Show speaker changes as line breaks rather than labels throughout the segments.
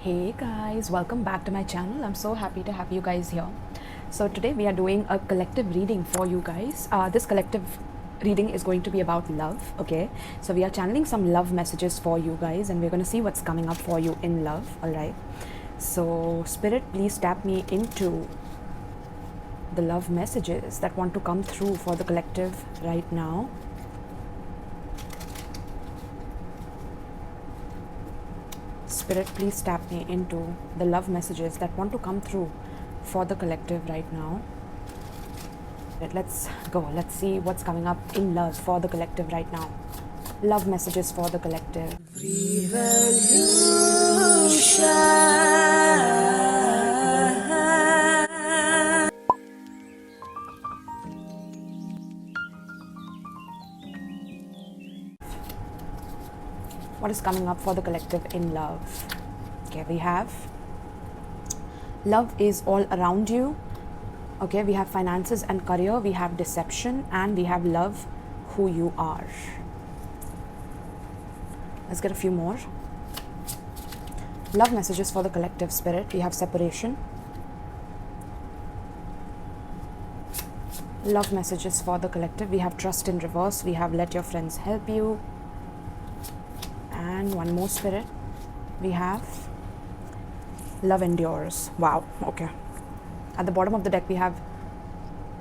Hey guys, welcome back to my channel. I'm so happy to have you guys here. So today we are doing a collective reading for you guys. This collective reading is going to be about love, okay? So we are channeling some love messages for you guys and we're going to see what's coming up for you in love, all right? So Spirit, please tap me into the love messages that want to come through for the collective right now. Spirit, please tap me into the love messages that want to come through for the collective right now. Let's go. Let's see what's coming up in love for the collective right now. Love messages for the collective. What is coming up for the collective in love? Okay, we have love is all around you. Okay, we have finances and career, we have deception, and we have love who you are. Let's get a few more. Love messages for the collective, Spirit. We have separation. Love messages for the collective. We have trust in reverse. We have let your friends help you. And one more, Spirit. We have love endures. Wow, okay. At the bottom of the deck, we have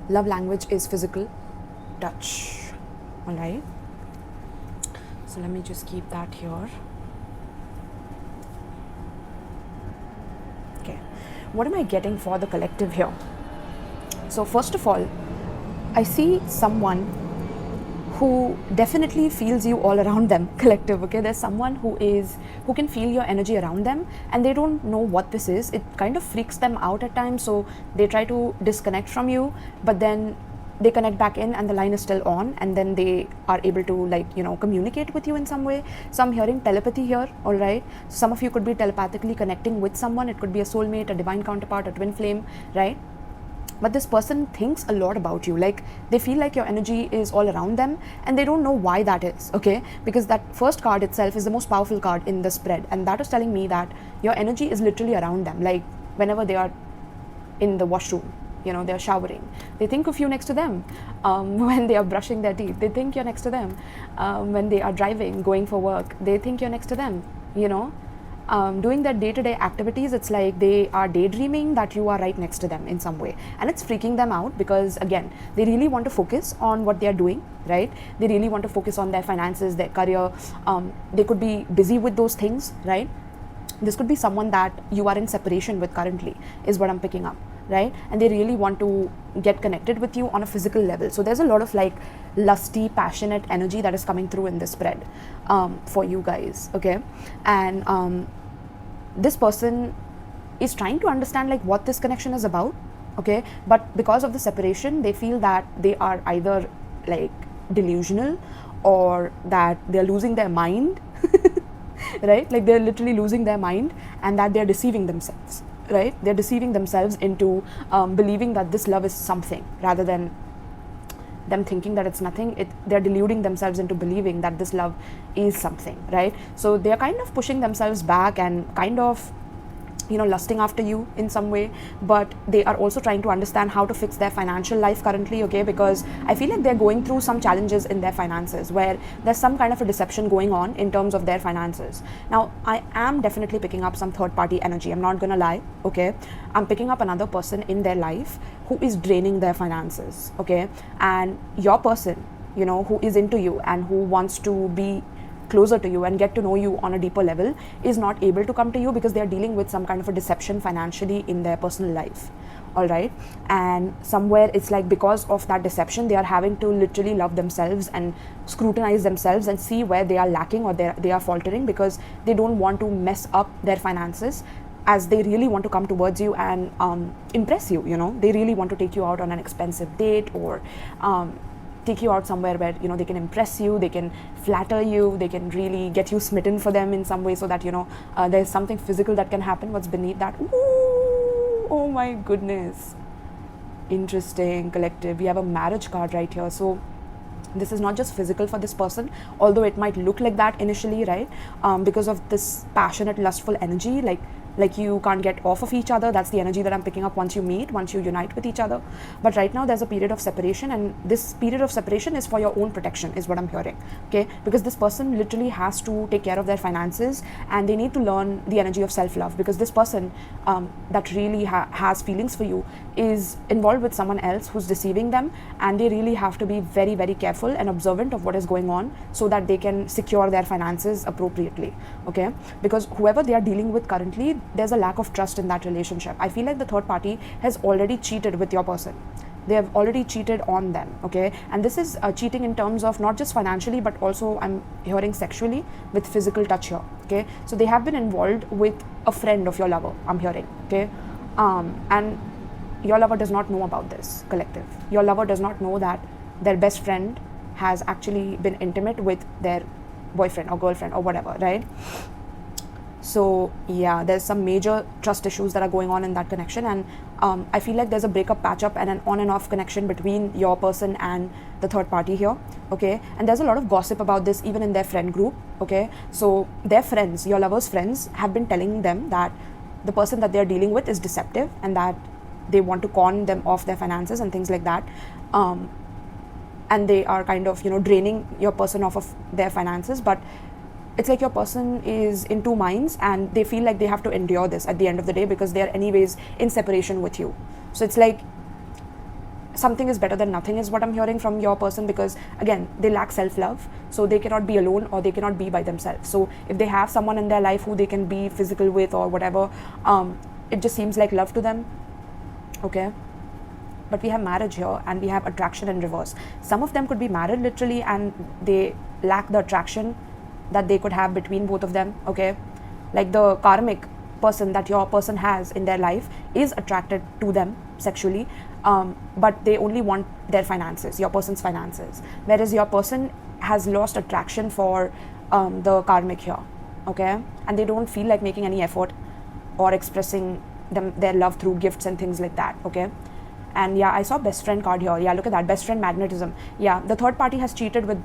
love language is physical touch. All right. So let me just keep that here. Okay. What am I getting for the collective here? So first of all, I see someone who definitely feels you all around them, collective, okay? There's someone who can feel your energy around them and they don't know what this is. It kind of freaks them out at times, so they try to disconnect from you, but then they connect back in and the line is still on, and then they are able to communicate with you in some way. So I'm hearing telepathy here, all right? Some of you could be telepathically connecting with someone. It could be a soulmate, a divine counterpart, a twin flame, right? But this person thinks a lot about you. Like, they feel like your energy is all around them and they don't know why that is, okay? Because that first card itself is the most powerful card in the spread, and that is telling me that your energy is literally around them. Like, whenever they are in the washroom, they're showering, they think of you next to them. When they are brushing their teeth, they think you're next to them. When they are driving, going for work, they think you're next to them, doing their day-to-day activities. It's like they are daydreaming that you are right next to them in some way, and it's freaking them out because, again, they really want to focus on what they are doing, right? They really want to focus on their finances, their career. They could be busy with those things, right? This could be someone that you are in separation with currently, is what I'm picking up, right? And they really want to get connected with you on a physical level. So there's a lot of lusty, passionate energy that is coming through in this spread for you guys, okay? And this person is trying to understand what this connection is about, okay? But because of the separation, they feel that they are either delusional or that they're losing their mind, right? They're literally losing their mind, and that they're deceiving themselves, right? They're deceiving themselves into believing that this love is something rather than them thinking that it's nothing. They're deluding themselves into believing that this love is something, right? So they're kind of pushing themselves back and kind of lusting after you in some way, but they are also trying to understand how to fix their financial life currently, okay? Because I feel like they're going through some challenges in their finances where there's some kind of a deception going on in terms of their finances. Now, I am definitely picking up some third-party energy. I'm not gonna lie, okay? I'm picking up another person in their life who is draining their finances, okay? And your person, who is into you and who wants to be closer to you and get to know you on a deeper level is not able to come to you because they are dealing with some kind of a deception financially in their personal life, all right? And somewhere it's because of that deception, they are having to literally love themselves and scrutinize themselves and see where they are lacking or they are faltering, because they don't want to mess up their finances, as they really want to come towards you and impress you. They really want to take you out on an expensive date or take you out somewhere where they can impress you, they can flatter you, they can really get you smitten for them in some way, so that there's something physical that can happen. What's beneath that? Ooh, oh my goodness, interesting, collective. We have a marriage card right here. So this is not just physical for this person, although it might look like that initially, right? Because of this passionate, lustful energy, like you can't get off of each other. That's the energy that I'm picking up once you meet, once you unite with each other. But right now there's a period of separation, and this period of separation is for your own protection, is what I'm hearing, okay? Because this person literally has to take care of their finances, and they need to learn the energy of self-love, because this person that really has feelings for you is involved with someone else who's deceiving them, and they really have to be very, very careful and observant of what is going on so that they can secure their finances appropriately, okay? Because whoever they are dealing with currently, there's a lack of trust in that relationship. I feel like the third party has already cheated with your person. They have already cheated on them, okay? And this is cheating in terms of not just financially, but also I'm hearing sexually, with physical touch here, okay? So they have been involved with a friend of your lover, I'm hearing, okay? And your lover does not know about this, collective. Your lover does not know that their best friend has actually been intimate with their boyfriend or girlfriend or whatever, right? So yeah, there's some major trust issues that are going on in that connection, and I feel like there's a breakup, patch up, and an on and off connection between your person and the third party here, okay? And there's a lot of gossip about this even in their friend group, okay? So their friends, your lover's friends, have been telling them that the person that they're dealing with is deceptive, and that they want to con them off their finances and things like that, and they are kind of, you know, draining your person off of their finances. But it's like your person is in two minds, and they feel like they have to endure this at the end of the day, because they are anyways in separation with you. So it's like something is better than nothing, is what I'm hearing from your person, because again, they lack self-love, so they cannot be alone, or they cannot be by themselves. So if they have someone in their life who they can be physical with or whatever, it just seems like love to them, okay? But we have marriage here, and we have attraction in reverse. Some of them could be married literally, and they lack the attraction that they could have between both of them, okay? Like the karmic person that your person has in their life is attracted to them sexually, but they only want their finances, your person's finances, whereas your person has lost attraction for the karmic here, okay? And they don't feel like making any effort or expressing their love through gifts and things like that, okay? And yeah, I saw best friend card here. Yeah, look at that, best friend magnetism. Yeah, the third party has cheated with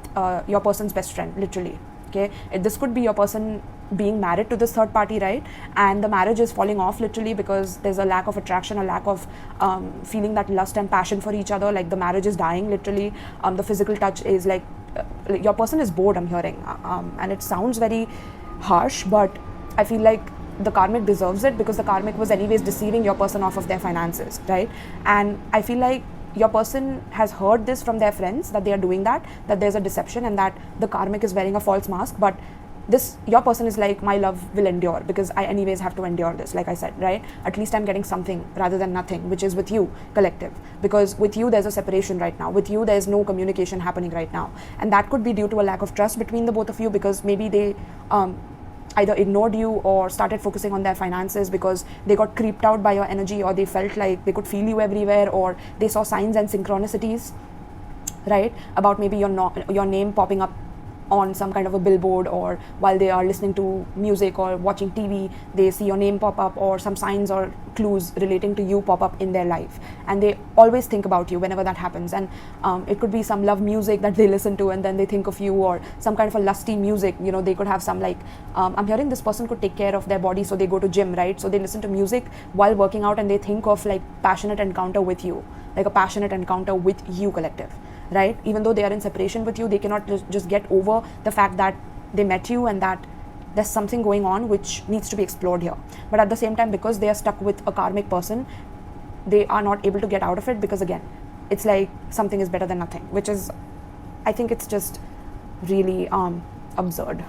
your person's best friend, literally, okay? This could be your person being married to this third party, right? And the marriage is falling off literally because there's a lack of attraction, a lack of feeling that lust and passion for each other. Like the marriage is dying literally. The physical touch is like your person is bored, I'm hearing, and it sounds very harsh, but I feel like the karmic deserves it, because the karmic was anyways deceiving your person off of their finances, right? And I feel like your person has heard this from their friends, that they are doing that there's a deception, and that the karmic is wearing a false mask. But this, your person is like, my love will endure, because I anyways have to endure this, like I said, right? At least I'm getting something rather than nothing, which is with you, collective. Because with you there's a separation right now, with you there's no communication happening right now, and that could be due to a lack of trust between the both of you, because maybe they either ignored you or started focusing on their finances because they got creeped out by your energy, or they felt like they could feel you everywhere, or they saw signs and synchronicities, right? About maybe your name popping up on some kind of a billboard, or while they are listening to music or watching TV, they see your name pop up, or some signs or clues relating to you pop up in their life, and they always think about you whenever that happens. And it could be some love music that they listen to and then they think of you, or some kind of a lusty music, you know. They could have some like I'm hearing this person could take care of their body, so they go to gym, right? So they listen to music while working out, and they think of like passionate encounter with you, like a passionate encounter with you, collective, right? Even though they are in separation with you, they cannot just get over the fact that they met you, and that there's something going on which needs to be explored here. But at the same time, because they are stuck with a karmic person, they are not able to get out of it, because again, it's like something is better than nothing, which is, I think it's just really absurd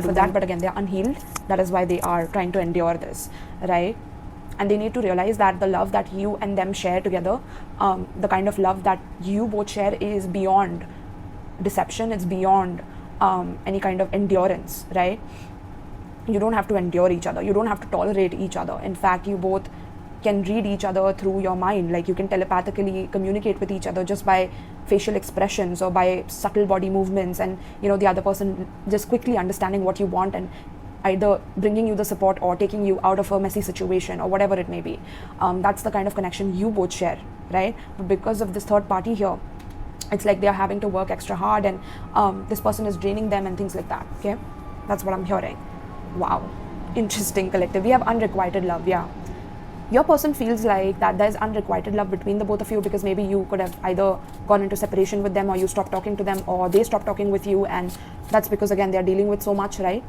for that. But again, they're unhealed. That is why they are trying to endure this, right? And they need to realize that the love that you and them share together, the kind of love that you both share, is beyond deception. It's beyond any kind of endurance, right? You don't have to endure each other. You don't have to tolerate each other. In fact, you both can read each other through your mind. Like you can telepathically communicate with each other just by facial expressions or by subtle body movements, and you know, the other person just quickly understanding what you want and either bringing you the support or taking you out of a messy situation or whatever it may be. That's the kind of connection you both share, right? But because of this third party here, it's like they're having to work extra hard, and this person is draining them and things like that, okay? That's what I'm hearing. Wow. Interesting, collective. We have unrequited love. Yeah, your person feels like that there's unrequited love between the both of you, because maybe you could have either gone into separation with them, or you stopped talking to them, or they stopped talking with you, and that's because again they're dealing with so much, right?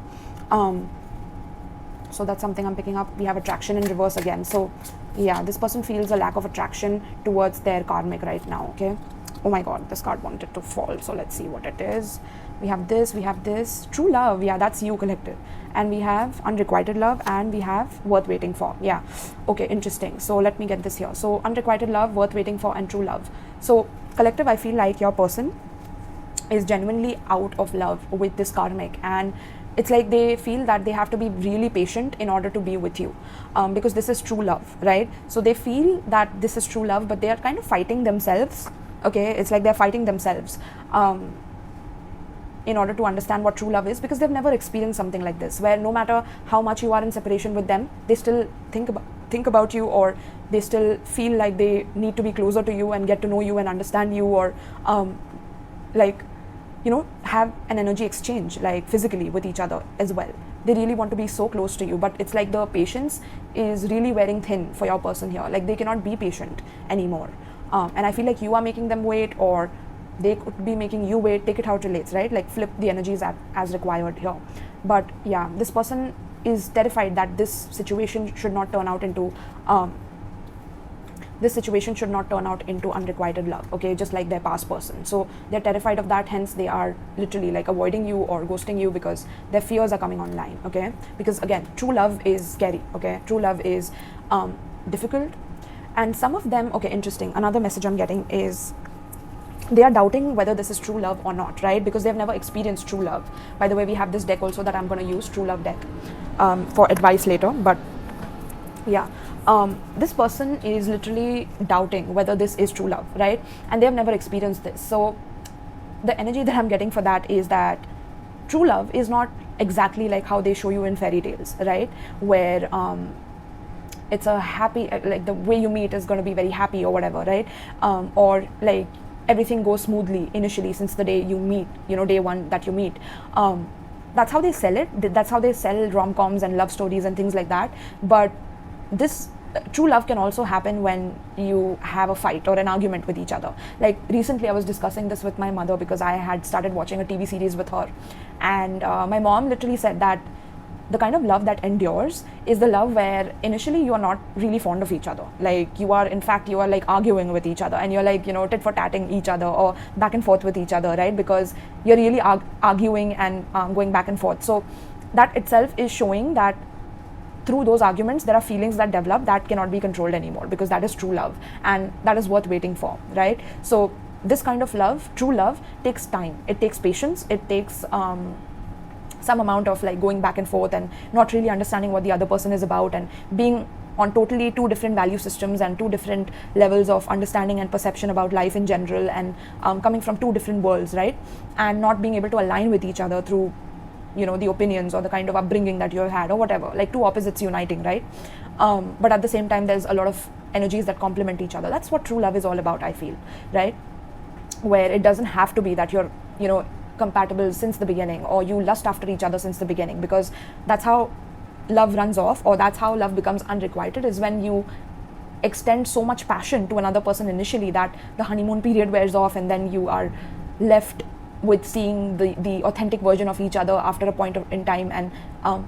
So that's something I'm picking up. We have attraction in reverse again. So yeah, this person feels a lack of attraction towards their karmic right now. Okay, oh my god, this card wanted to fall, so let's see what it is. We have this true love. Yeah, that's you, collective. And we have unrequited love, and we have worth waiting for. Yeah, okay, interesting. So let me get this here. So unrequited love, worth waiting for, and true love. So collective, I feel like your person is genuinely out of love with this karmic, and it's like they feel that they have to be really patient in order to be with you, because this is true love, right? So they feel that this is true love, but they are kind of fighting themselves. Okay, it's like they're fighting themselves in order to understand what true love is, because they've never experienced something like this, where no matter how much you are in separation with them, they still think about you, or they still feel like they need to be closer to you and get to know you and understand you, or like, you know, have an energy exchange, like physically with each other as well. They really want to be so close to you, but it's like the patience is really wearing thin for your person here. Like they cannot be patient anymore, and I feel like you are making them wait, or they could be making you wait. Take it how it relates, right? Like flip the energies as required here. But yeah, this person is terrified that this situation should not turn out into unrequited love, okay, just like their past person. So they're terrified of that, hence they are literally like avoiding you or ghosting you, because their fears are coming online, okay? Because again, true love is scary, okay? True love is difficult, and some of them, okay, interesting, another message I'm getting is they are doubting whether this is true love or not, right? Because they've never experienced true love. By the way, we have this deck also that I'm going to use, true love deck, for advice later. But yeah, this person is literally doubting whether this is true love, right? And they have never experienced this. So the energy that I'm getting for that is that true love is not exactly like how they show you in fairy tales, right? Where it's a happy, like the way you meet is going to be very happy or whatever, right? Or like everything goes smoothly initially since the day you meet, you know, day one that you meet. That's how they sell it. That's how they sell rom-coms and love stories and things like that. But this true love can also happen when you have a fight or an argument with each other. Like recently I was discussing this with my mother, because I had started watching a TV series with her, and my mom literally said that the kind of love that endures is the love where initially you are not really fond of each other. Like you are like arguing with each other, and you're like, you know, tit for tatting each other or back and forth with each other, right? Because you're really arguing and going back and forth. So that itself is showing that through those arguments there are feelings that develop that cannot be controlled anymore, because that is true love, and that is worth waiting for, right? So this kind of love, true love, takes time. It takes patience. It takes some amount of like going back and forth and not really understanding what the other person is about, and being on totally two different value systems and two different levels of understanding and perception about life in general, and coming from two different worlds, right? And not being able to align with each other through, you know, the opinions or the kind of upbringing that you have had or whatever, like two opposites uniting, right? But at the same time there's a lot of energies that complement each other. That's what true love is all about, I feel, right? Where it doesn't have to be that you're, you know, compatible since the beginning, or you lust after each other since the beginning, because that's how love runs off, or that's how love becomes unrequited, is when you extend so much passion to another person initially that the honeymoon period wears off, and then you are left with seeing the authentic version of each other after a point in time, and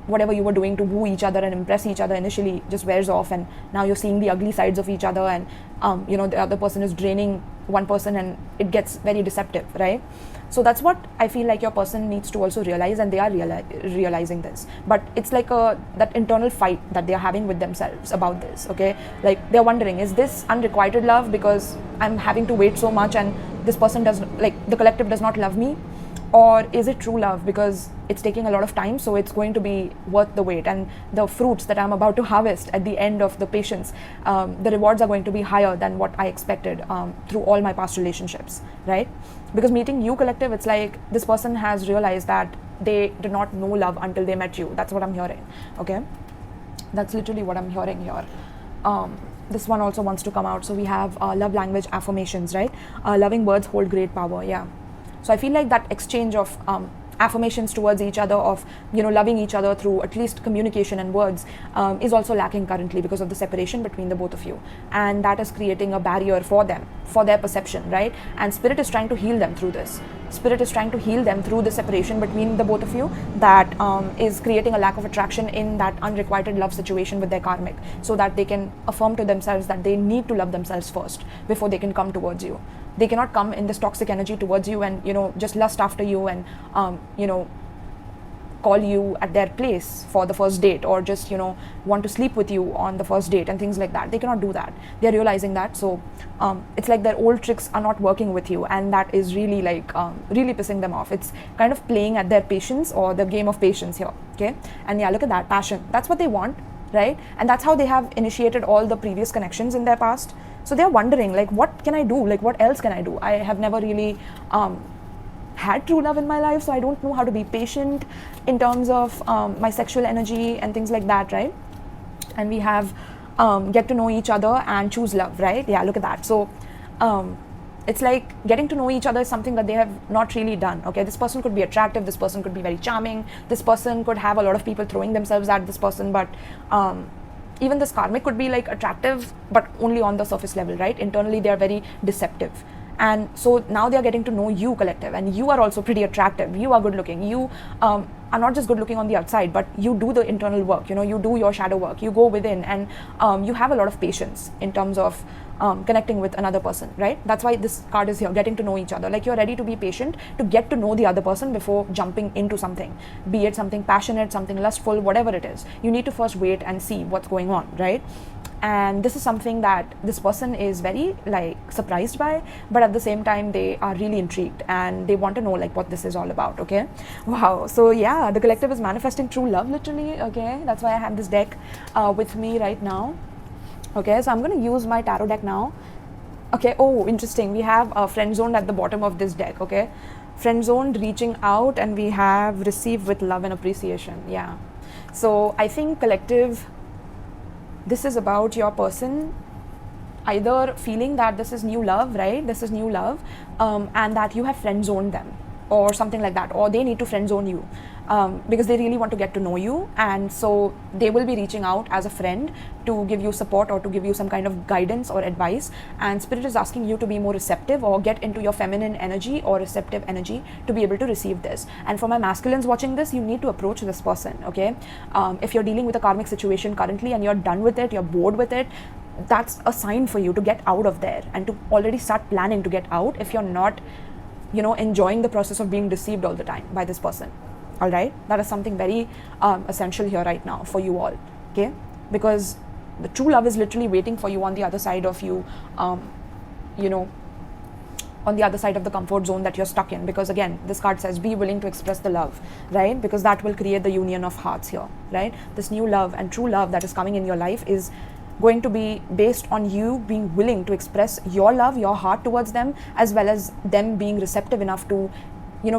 whatever you were doing to woo each other and impress each other initially just wears off, and now you're seeing the ugly sides of each other, and you know, the other person is draining one person, and it gets very deceptive, right? So that's what I feel like your person needs to also realize, and they are realizing this. But it's like that internal fight that they're having with themselves about this, okay? Like they're wondering, is this unrequited love because I'm having to wait so much and this person does, like the collective does not love me? Or is it true love because it's taking a lot of time, so it's going to be worth the wait, and the fruits that I'm about to harvest at the end of the patience, the rewards are going to be higher than what I expected through all my past relationships, right? Because meeting you, collective, it's like this person has realized that they did not know love until they met you. That's what I'm hearing, okay? That's literally what I'm hearing here. This one also wants to come out. So we have love language affirmations, right? Loving words hold great power, yeah. So I feel like that exchange of affirmations towards each other, of loving each other through at least communication and words, is also lacking currently because of the separation between the both of you, and that is creating a barrier for them, for their perception, right? And spirit is trying to heal them through this. Spirit is trying to heal them through the separation between the both of you that is creating a lack of attraction in that unrequited love situation with their karmic, so that they can affirm to themselves that they need to love themselves first before they can come towards you. They cannot come in this toxic energy towards you and just lust after you and call you at their place for the first date, or just want to sleep with you on the first date and things like that. They cannot do that. They're realizing that. So it's like their old tricks are not working with you, and that is really really pissing them off. It's kind of playing at their patience, or the game of patience here. Okay. And yeah, look at that passion. That's what they want, right? And that's how they have initiated all the previous connections in their past. So they're wondering, like, what can I do? Like, what else can I do? I have never really had true love in my life, so I don't know how to be patient in terms of my sexual energy and things like that, right? And we have get to know each other and choose love, right? Yeah, look at that. So it's like getting to know each other is something that they have not really done. Okay, this person could be attractive, this person could be very charming, this person could have a lot of people throwing themselves at this person, but even this karmic could be like attractive, but only on the surface level, right? Internally, they are very deceptive. And so now they are getting to know you, collective, and you are also pretty attractive. You are good looking. You are not just good looking on the outside, but you do the internal work. You do your shadow work. You go within, and you have a lot of patience in terms of connecting with another person, right? That's why this card is here, getting to know each other. Like, you're ready to be patient to get to know the other person before jumping into something, be it something passionate, something lustful, whatever it is. You need to first wait and see what's going on, right? And this is something that this person is very surprised by, but at the same time they are really intrigued and they want to know what this is all about. Okay, wow. So yeah, the collective is manifesting true love, literally. Okay, that's why I have this deck with me right now. Okay, so I'm going to use my tarot deck now. Okay, oh, interesting. We have friend zoned at the bottom of this deck. Okay, friend zoned, reaching out, and we have received with love and appreciation. Yeah, so I think collective, this is about your person either feeling that this is new love, right? This is new love, and that you have friend zoned them or something like that, or they need to friend zone you because they really want to get to know you, and so they will be reaching out as a friend to give you support or to give you some kind of guidance or advice, and spirit is asking you to be more receptive or get into your feminine energy or receptive energy to be able to receive this. And for my masculines watching this, you need to approach this person. Okay, if you're dealing with a karmic situation currently and you're done with it, you're bored with it, that's a sign for you to get out of there and to already start planning to get out if you're not enjoying the process of being deceived all the time by this person. All right, that is something very essential here right now for you all. Okay, because the true love is literally waiting for you on the other side of you, on the other side of the comfort zone that you're stuck in. Because again, this card says be willing to express the love, right? Because that will create the union of hearts here, right? This new love and true love that is coming in your life is going to be based on you being willing to express your love, your heart towards them, as well as them being receptive enough to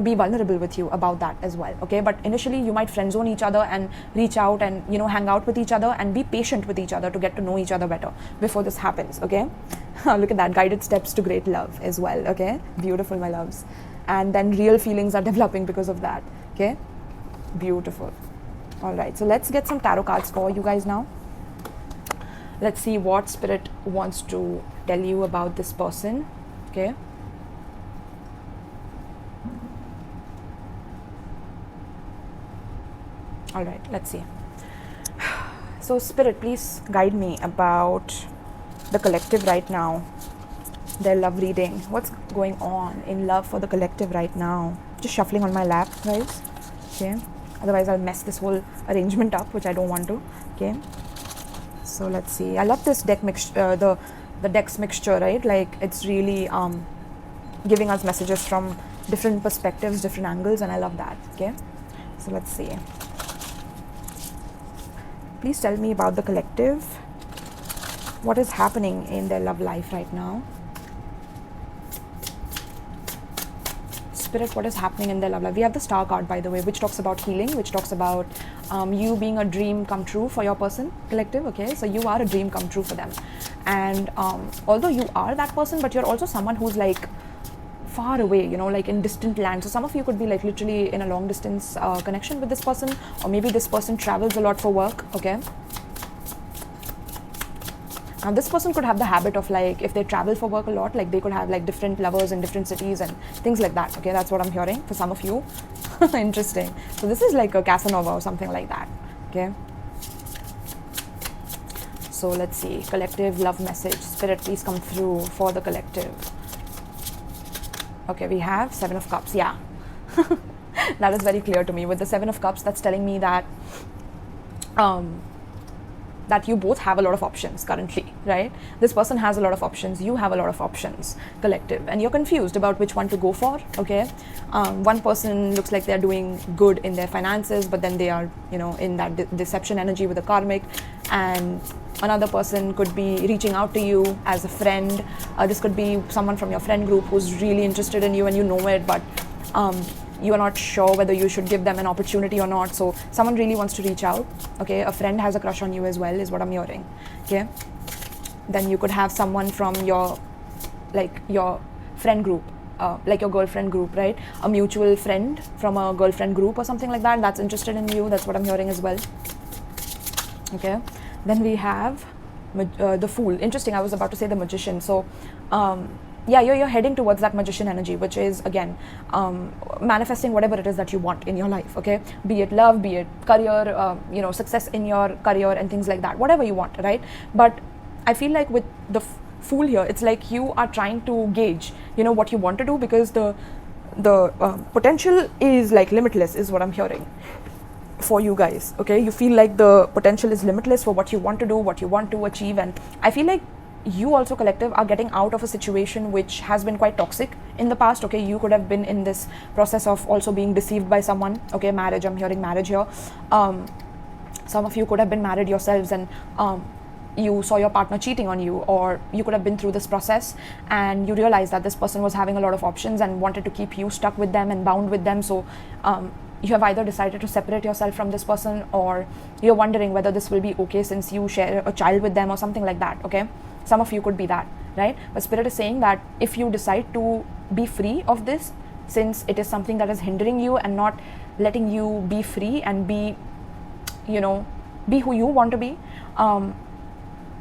be vulnerable with you about that as well. Okay, but initially you might friend zone each other and reach out and hang out with each other and be patient with each other to get to know each other better before this happens. Okay, look at that, guided steps to great love as well. Okay, beautiful, my loves. And then real feelings are developing because of that. Okay, beautiful. All right, so let's get some tarot cards for you guys now. Let's see what spirit wants to tell you about this person. Okay, all right, let's see. So spirit, please guide me about the collective right now, their love reading. What's going on in love for the collective right now? Just shuffling on my lap, guys. Okay, otherwise I'll mess this whole arrangement up, which I don't want to. Okay, so let's see. I love this deck mixture, the deck's mixture, right? Like, it's really giving us messages from different perspectives, different angles, and I love that. Okay, so let's see. Please tell me about the collective. What is happening in their love life right now? Spirit, what is happening in their love life? We have the Star card, by the way, which talks about healing, which talks about you being a dream come true for your person, collective. Okay, so you are a dream come true for them. And although you are that person, but you're also someone who's far away, you know, like in distant lands. So some of you could be like literally in a long distance connection with this person, or maybe this person travels a lot for work, okay? Now this person could have the habit of like, if they travel for work a lot, like they could have like different lovers in different cities and things like that, okay? That's what I'm hearing for some of you. Interesting. So this is like a Casanova or something like that, okay? So let's see, collective love message. Spirit, please come through for the collective. Okay, we have 7 of Cups, yeah. That is very clear to me. With the 7 of Cups, that's telling me that that you both have a lot of options currently, right? This person has a lot of options, you have a lot of options, collective, and you're confused about which one to go for, okay? One person looks like they're doing good in their finances, but then they are, you know, in that deception energy with the karmic, and another person could be reaching out to you as a friend. This could be someone from your friend group who's really interested in you and you know it, but you are not sure whether you should give them an opportunity or not. So someone really wants to reach out, okay? A friend has a crush on you as well, is what I'm hearing, okay? Then you could have someone from your, like your friend group, like your girlfriend group, right? A mutual friend from a girlfriend group or something like that that's interested in you. That's what I'm hearing as well, okay? Then we have the Fool. Interesting, I was about to say the Magician. So yeah, you're heading towards that magician energy, which is again manifesting whatever it is that you want in your life, okay? Be it love, be it career, you know, success in your career and things like that, whatever you want, right? But I feel like with the Fool here, it's like you are trying to gauge, you know, what you want to do, because the potential is like limitless, is what I'm hearing for you guys, okay? You feel like the potential is limitless for what you want to do, what you want to achieve, and I feel like you also, collective, are getting out of a situation which has been quite toxic in the past, okay? You could have been in this process of also being deceived by someone, okay? Marriage, I'm hearing marriage here. Some of you could have been married yourselves, and you saw your partner cheating on you, or you could have been through this process and you realized that this person was having a lot of options and wanted to keep you stuck with them and bound with them. So you have either decided to separate yourself from this person, or you're wondering whether this will be okay since you share a child with them or something like that, okay? Some of you could be that, right? But Spirit is saying that if you decide to be free of this, since it is something that is hindering you and not letting you be free and be, you know, be who you want to be,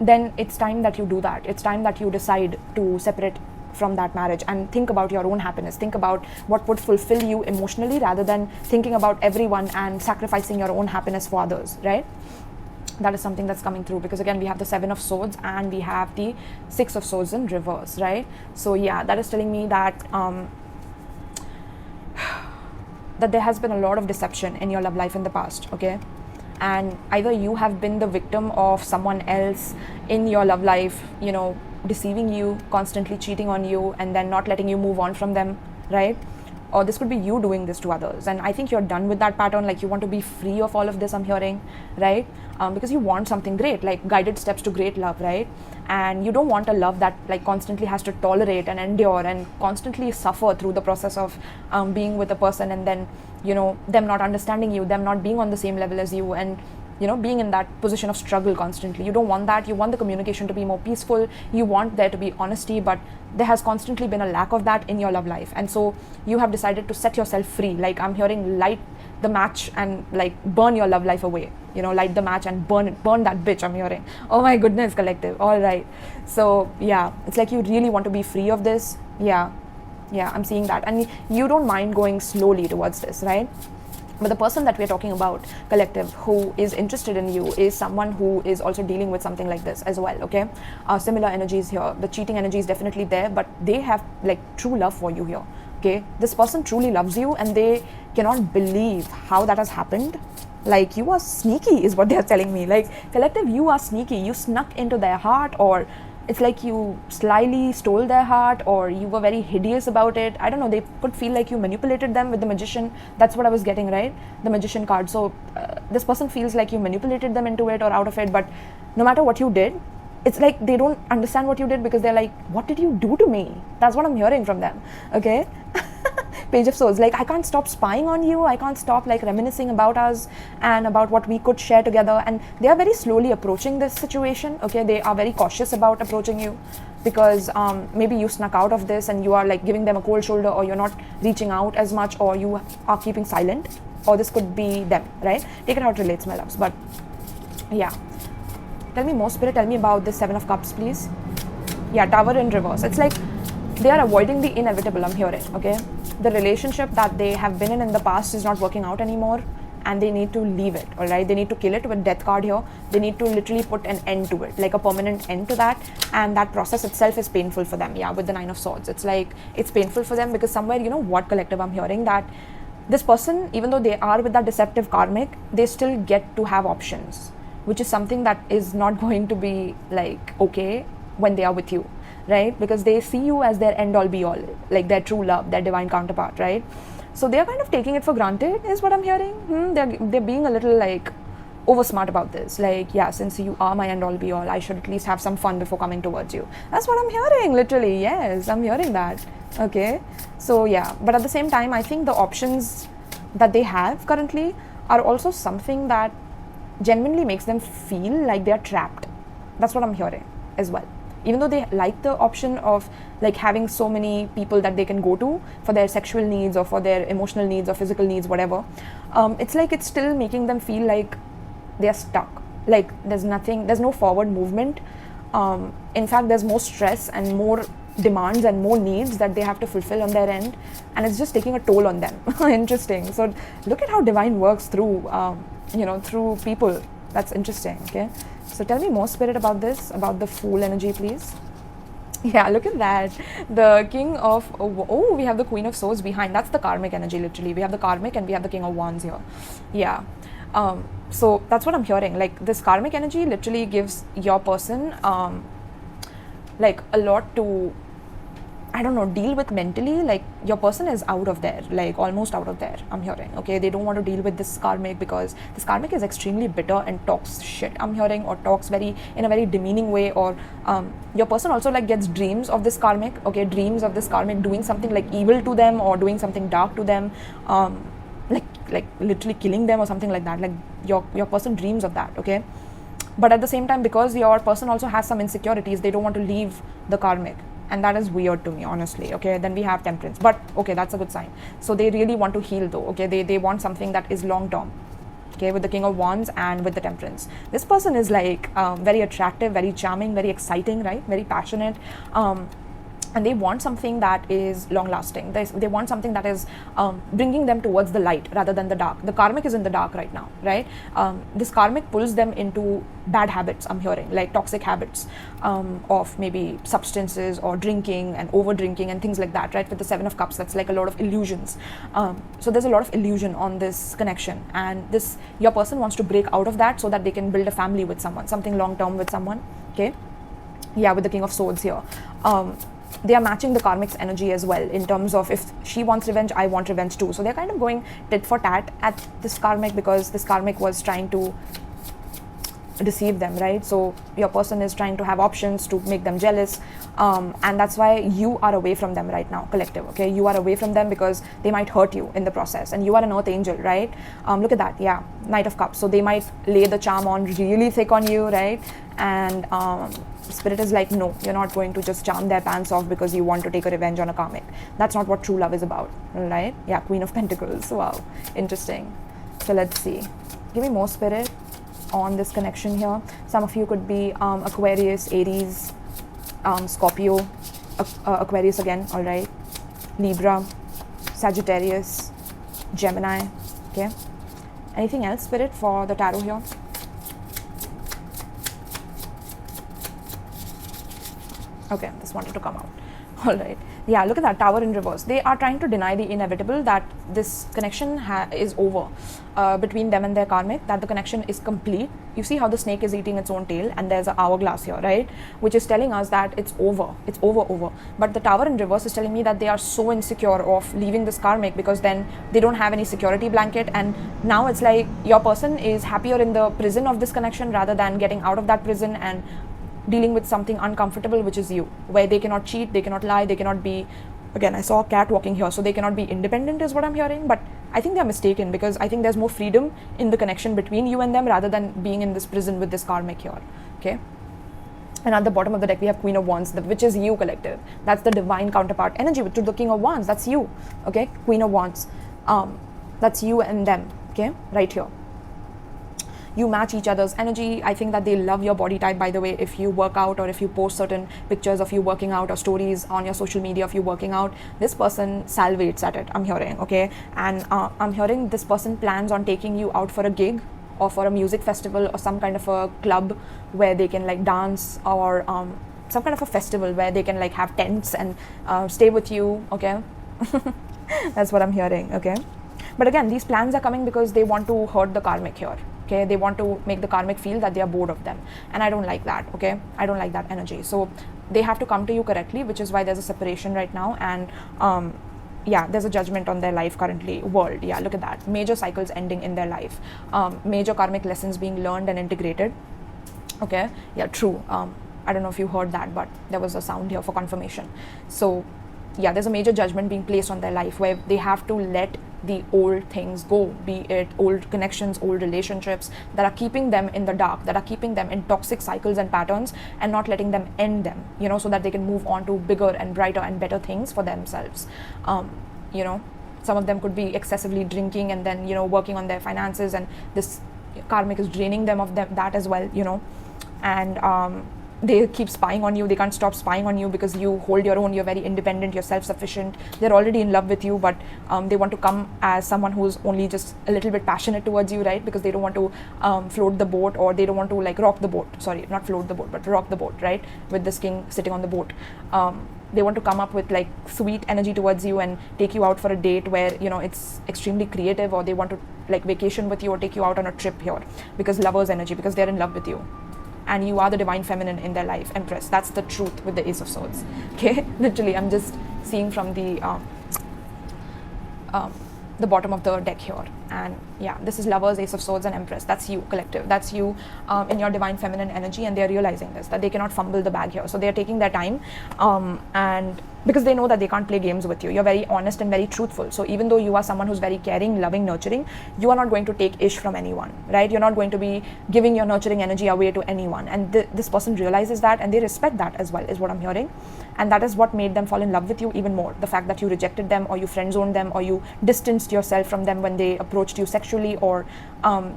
then it's time that you do that. It's time that you decide to separate from that marriage and think about your own happiness. Think about what would fulfill you emotionally, rather than thinking about everyone and sacrificing your own happiness for others, right? That is something that's coming through, because again we have the 7 of Swords and we have the 6 of Swords in reverse, right? So yeah, that is telling me that that there has been a lot of deception in your love life in the past, okay? And either you have been the victim of someone else in your love life, you know, deceiving you, constantly cheating on you, and then not letting you move on from them, right? Or this could be you doing this to others, and I think you're done with that pattern. Like, you want to be free of all of this, I'm hearing, right? Because you want something great, like guided steps to great love, right? And you don't want a love that like constantly has to tolerate and endure and constantly suffer through the process of being with a person, and then, you know, them not understanding you, them not being on the same level as you, and, you know, being in that position of struggle constantly. You don't want that. You want the communication to be more peaceful. You want there to be honesty, but there has constantly been a lack of that in your love life. And so you have decided to set yourself free. Like, I'm hearing light the match and like burn your love life away. You know, light the match and burn it, burn that bitch, I'm hearing. Oh my goodness, collective. All right. So yeah, it's like you really want to be free of this. Yeah, I'm seeing that. And you don't mind going slowly towards this, right? But the person that we're talking about, collective, who is interested in you, is someone who is also dealing with something like this as well, okay? Similar energies here. The cheating energy is definitely there, but they have like true love for you here, okay? This person truly loves you and they cannot believe how that has happened. Like, you are sneaky is what they're telling me. Like, collective, you are sneaky. You snuck into their heart, or it's like you slyly stole their heart, or you were very hideous about it. I don't know, they could feel like you manipulated them with the Magician. That's what I was getting, right? The Magician card. So this person feels like you manipulated them into it or out of it, but no matter what you did, it's like they don't understand what you did, because they're like, what did you do to me? That's what I'm hearing from them, okay? Page of Swords, like I can't stop spying on you, I can't stop like reminiscing about us and about what we could share together. And they are very slowly approaching this situation, okay? They are very cautious about approaching you because maybe you snuck out of this and you are like giving them a cold shoulder, or you're not reaching out as much, or you are keeping silent, or this could be them, right? Take it how it relates, my loves. But yeah, tell me more, Spirit. Tell me about this Seven of Cups, please. Yeah, Tower in reverse. It's like they are avoiding the inevitable, I'm hearing, okay? The relationship that they have been in the past is not working out anymore, and they need to leave it, all right? They need to kill it with Death card here. They need to literally put an end to it, like a permanent end to that, and that process itself is painful for them. Yeah, with the Nine of Swords. It's like, it's painful for them because somewhere, you know what, collective, I'm hearing that this person, even though they are with that deceptive karmic, they still get to have options, which is something that is not going to be like okay when they are with you, right? Because they see you as their end all be all, like their true love, their divine counterpart, right? So they're kind of taking it for granted, is what I'm hearing. They're being a little like over smart about this, like, yeah, since you are my end all be all, I should at least have some fun before coming towards you. That's what I'm hearing, literally. Yes, I'm hearing that. Okay, so yeah, but at the same time, I think the options that they have currently are also something that genuinely makes them feel like they're trapped. That's what I'm hearing as well. Even though they like the option of like having so many people that they can go to for their sexual needs or for their emotional needs or physical needs, whatever, it's like it's still making them feel like they're stuck. Like there's no forward movement. In fact, there's more stress and more demands and more needs that they have to fulfill on their end, and it's just taking a toll on them. Interesting. So look at how divine works through through people. That's interesting. Okay, so tell me more, Spirit, about this, about the Fool energy, please. Yeah, look at that. The King of, we have the Queen of Swords behind. That's the karmic energy, literally. We have the karmic and we have the King of Wands here. Yeah. So that's what I'm hearing. Like this karmic energy literally gives your person like a lot to, I don't know, deal with mentally. Like your person is out of there, like almost out of there, I'm hearing. Okay, they don't want to deal with this karmic because this karmic is extremely bitter and talks shit, I'm hearing, or talks in a very demeaning way, or your person also like gets dreams of this karmic. Okay, dreams of this karmic doing something like evil to them or doing something dark to them, like literally killing them or something like that. Like your person dreams of that. Okay, but at the same time, because your person also has some insecurities, they don't want to leave the karmic. And that is weird to me, honestly. Okay, then we have Temperance, but okay, that's a good sign. So they really want to heal though. Okay, they want something that is long term. Okay, with the King of Wands and with the Temperance, this person is like very attractive, very charming, very exciting, right? Very passionate, and they want something that is long lasting. They want something that is bringing them towards the light rather than the dark. The karmic is in the dark right now, right? This karmic pulls them into bad habits, I'm hearing, like toxic habits of maybe substances or drinking and over drinking and things like that, right? With the Seven of Cups, that's like a lot of illusions. So there's a lot of illusion on this connection, and your person wants to break out of that so that they can build a family with someone, something long term with someone. Okay, yeah, with the King of Swords here. They are matching the karmic's energy as well, in terms of if she wants revenge, I want revenge too. So they're kind of going tit for tat at this karmic because this karmic was trying to deceive them, right? So your person is trying to have options to make them jealous, and that's why you are away from them right now, collective. Okay, you are away from them because they might hurt you in the process, and you are an earth angel, right? Look at that. Yeah, Knight of Cups. So they might lay the charm on really thick on you, right? And Spirit is like, no, you're not going to just charm their pants off because you want to take a revenge on a karmic. That's not what true love is about, right? Yeah, Queen of Pentacles. Wow, interesting. So let's see. Give me more, Spirit, on this connection here. Some of you could be Aquarius, Aries, Scorpio, Aquarius again, all right, Libra, Sagittarius, Gemini. Okay, anything else, Spirit, for the tarot here? Okay, this wanted to come out. All right. Yeah, look at that, Tower in reverse. They are trying to deny the inevitable, that this connection is over between them and their karmic, that the connection is complete. You see how the snake is eating its own tail, and there's an hourglass here, right? Which is telling us that it's over. It's over. But the Tower in reverse is telling me that they are so insecure of leaving this karmic because then they don't have any security blanket, and now it's like your person is happier in the prison of this connection rather than getting out of that prison and dealing with something uncomfortable, which is you, where they cannot cheat, they cannot lie, they cannot be Again, I saw a cat walking here, so they cannot be independent is what I'm hearing, but I think they're mistaken, because I think there's more freedom in the connection between you and them rather than being in this prison with this karmic here. Okay. And at the bottom of the deck, we have Queen of Wands, which is you, collective. That's the divine counterpart energy to the King of Wands. That's you. Okay. Queen of Wands. That's you and them. Okay. Right here. You match each other's energy. I think that they love your body type, by the way. If you work out, or if you post certain pictures of you working out or stories on your social media of you working out, this person salivates at it, I'm hearing. Okay. And I'm hearing this person plans on taking you out for a gig, or for a music festival, or some kind of a club where they can like dance, or some kind of a festival where they can like have tents and stay with you. Okay. That's what I'm hearing. Okay. But again, these plans are coming because they want to hurt the karmic here. Okay, they want to make the karmic feel that they are bored of them, and I don't like that. Okay, I don't like that energy. So they have to come to you correctly, which is why there's a separation right now. And yeah, there's a judgment on their life currently. World, yeah, look at that. Major cycles ending in their life. Major karmic lessons being learned and integrated. Okay, yeah, true. I don't know if you heard that, but there was a sound here for confirmation. So yeah, there's a major judgment being placed on their life where they have to let the old things go, be it old connections, old relationships that are keeping them in the dark, that are keeping them in toxic cycles and patterns, and not letting them end them, you know, so that they can move on to bigger and brighter and better things for themselves. You know, some of them could be excessively drinking and then, you know, working on their finances, and this karmic is draining them of that as well, you know. And they keep spying on you. They can't stop spying on you because you hold your own. You're very independent. You're self-sufficient. They're already in love with you, but they want to come as someone who's only just a little bit passionate towards you, right? Because they don't want to float the boat, or they don't want to like rock the boat. Sorry, not float the boat, but rock the boat, right? With this king sitting on the boat. They want to come up with like sweet energy towards you and take you out for a date where, you know, it's extremely creative, or they want to like vacation with you or take you out on a trip here, because lovers energy, because they're in love with you. And you are the divine feminine in their life, Empress. That's the truth with the Ace of Swords. Okay, literally, I'm just seeing from the bottom of the deck here. And yeah, this is Lovers, Ace of Swords, and Empress. That's you, collective. That's you in your divine feminine energy, and they're realizing this, that they cannot fumble the bag here. So they're taking their time, and because they know that they can't play games with you. You're very honest and very truthful. So even though you are someone who's very caring, loving, nurturing, you are not going to take ish from anyone, right? You're not going to be giving your nurturing energy away to anyone. And this person realizes that, and they respect that as well, is what I'm hearing. And that is what made them fall in love with you even more. The fact that you rejected them, or you friend-zoned them, or you distanced yourself from them when they approached you sexually, or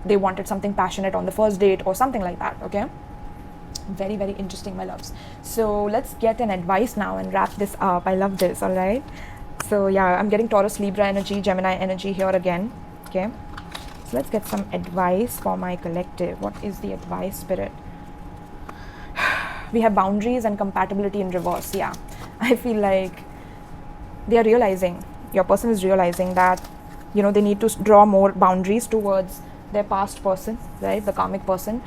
they wanted something passionate on the first date, or something like that, okay? Very, very interesting, my loves. So let's get an advice now and wrap this up. I love this. All right. So yeah, I'm getting Taurus, Libra energy, Gemini energy here again. Okay. So let's get some advice for my collective. What is the advice, Spirit? We have boundaries and compatibility in reverse. Yeah. I feel like they are realizing, your person is realizing that, you know, they need to draw more boundaries towards their past person, right? The karmic person.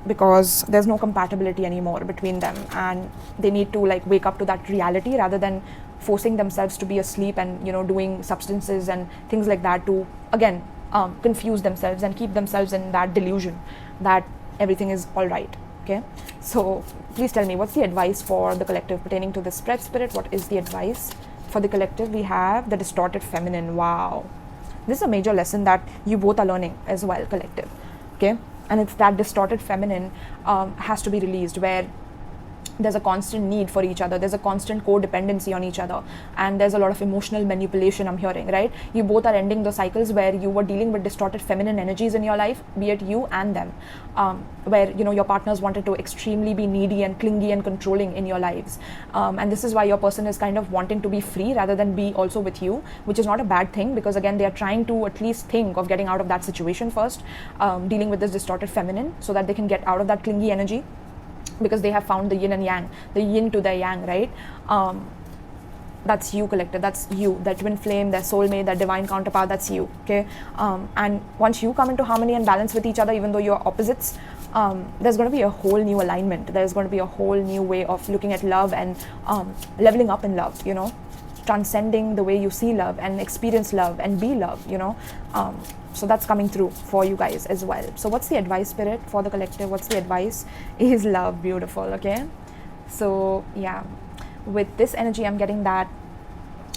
Because there's no compatibility anymore between them, and they need to like wake up to that reality rather than forcing themselves to be asleep and, you know, doing substances and things like that to again confuse themselves and keep themselves in that delusion that everything is all right. Okay, so please tell me, what's the advice for the collective pertaining to this spread, Spirit? What is the advice for the collective? We have the distorted feminine. Wow, this is a major lesson that you both are learning as well, collective. Okay. And it's that distorted feminine has to be released, where there's a constant need for each other, there's a constant codependency on each other, and there's a lot of emotional manipulation, I'm hearing, right? You both are ending the cycles where you were dealing with distorted feminine energies in your life, be it you and them, where, you know, your partners wanted to extremely be needy and clingy and controlling in your lives, and this is why your person is kind of wanting to be free rather than be also with you, which is not a bad thing, because again, they are trying to at least think of getting out of that situation first, dealing with this distorted feminine, so that they can get out of that clingy energy, because they have found the yin and yang, the yin to the yang, right? That's you, collective. That's you, that twin flame, that soulmate, that divine counterpart. That's you. Okay. And once you come into harmony and balance with each other, even though you're opposites, there's going to be a whole new alignment. There's going to be a whole new way of looking at love and leveling up in love, you know, transcending the way you see love and experience love and be love, you know. So that's coming through for you guys as well. So what's the advice, Spirit, for the collective? What's the advice? Is love. Beautiful. Okay. So yeah, with this energy, I'm getting that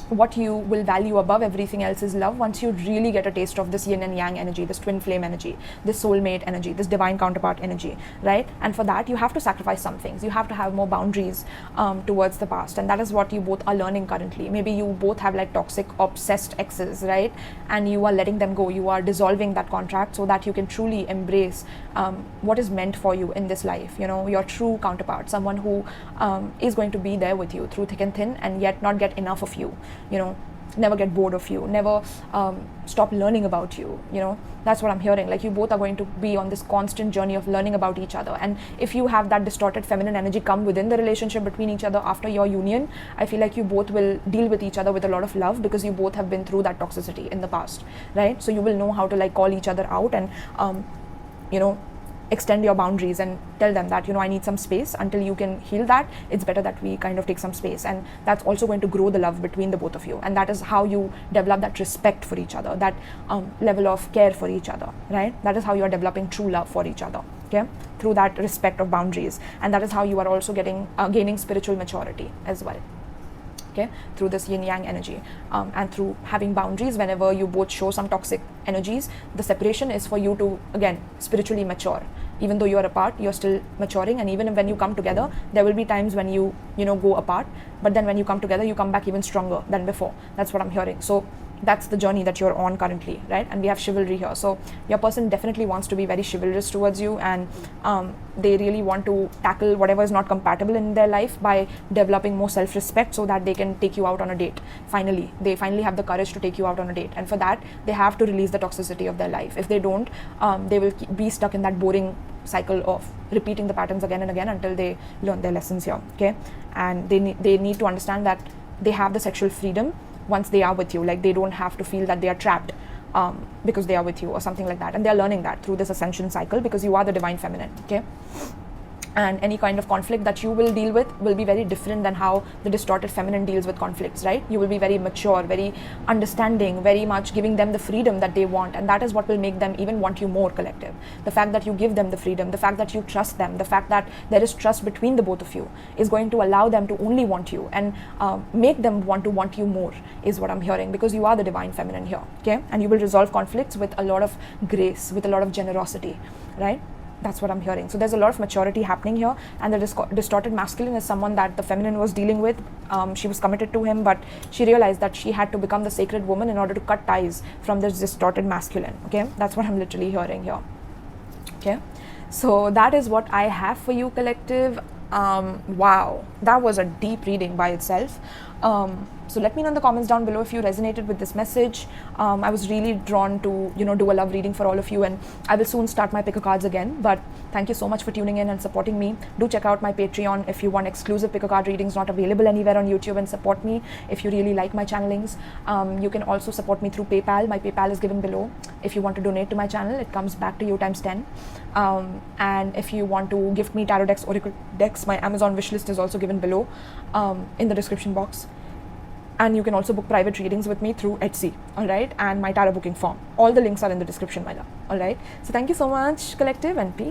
what you will value above everything else is love. Once you really get a taste of this yin and yang energy, this twin flame energy, this soulmate energy, this divine counterpart energy, right? And for that, you have to sacrifice some things. You have to have more boundaries towards the past. And that is what you both are learning currently. Maybe you both have like toxic, obsessed exes, right? And you are letting them go. You are dissolving that contract so that you can truly embrace what is meant for you in this life. You know, your true counterpart, someone who is going to be there with you through thick and thin, and yet not get enough of you. You know, never get bored of you, never stop learning about you. You know, that's what I'm hearing. Like, you both are going to be on this constant journey of learning about each other. And if you have that distorted feminine energy come within the relationship between each other after your union, I feel like you both will deal with each other with a lot of love, because you both have been through that toxicity in the past, right? So you will know how to like call each other out and you know, extend your boundaries and tell them that, you know, I need some space. Until you can heal that, it's better that we kind of take some space. And that's also going to grow the love between the both of you. And that is how you develop that respect for each other, that level of care for each other, right? That is how you're developing true love for each other, okay? Through that respect of boundaries. And that is how you are also getting gaining spiritual maturity as well. Okay, through this yin yang energy, and through having boundaries. Whenever you both show some toxic energies, the separation is for you to again spiritually mature. Even though you're apart, you're still maturing. And even when you come together, there will be times when you know, go apart, but then when you come together, you come back even stronger than before. That's what I'm hearing. So that's the journey that you're on currently, right? And we have chivalry here. So your person definitely wants to be very chivalrous towards you, and they really want to tackle whatever is not compatible in their life by developing more self-respect, so that they can take you out on a date. They finally have the courage to take you out on a date. And for that, they have to release the toxicity of their life. If they don't, they will be stuck in that boring cycle of repeating the patterns again and again until they learn their lessons here, okay? And they need to understand that they have the sexual freedom once they are with you. Like, they don't have to feel that they are trapped because they are with you or something like that. And they're learning that through this ascension cycle, because you are the divine feminine, okay? And any kind of conflict that you will deal with will be very different than how the distorted feminine deals with conflicts, right? You will be very mature, very understanding, very much giving them the freedom that they want. And that is what will make them even want you more, collective. The fact that you give them the freedom, the fact that you trust them, the fact that there is trust between the both of you is going to allow them to only want you and make them want you more, is what I'm hearing, because you are the divine feminine here, okay? And you will resolve conflicts with a lot of grace, with a lot of generosity, right? That's what I'm hearing. So there's a lot of maturity happening here. And the distorted masculine is someone that the feminine was dealing with. She was committed to him, but she realized that she had to become the sacred woman in order to cut ties from this distorted masculine, okay? That's what I'm literally hearing here, okay? So that is what I have for you, collective. Wow, that was a deep reading by itself. So let me know in the comments down below if you resonated with this message. I was really drawn to, you know, do a love reading for all of you, and I will soon start my pick a cards again. But thank you so much for tuning in and supporting me. Do check out my Patreon if you want exclusive pick a card readings not available anywhere on YouTube, and support me if you really like my channelings. You can also support me through PayPal. My PayPal is given below. If you want to donate to my channel, it comes back to you times 10. And if you want to gift me tarot decks, oracle decks, my Amazon wishlist is also given below in the description box. And you can also book private readings with me through Etsy, all right? And my tarot booking form. All the links are in the description, my love, all right? So thank you so much, collective, and peace.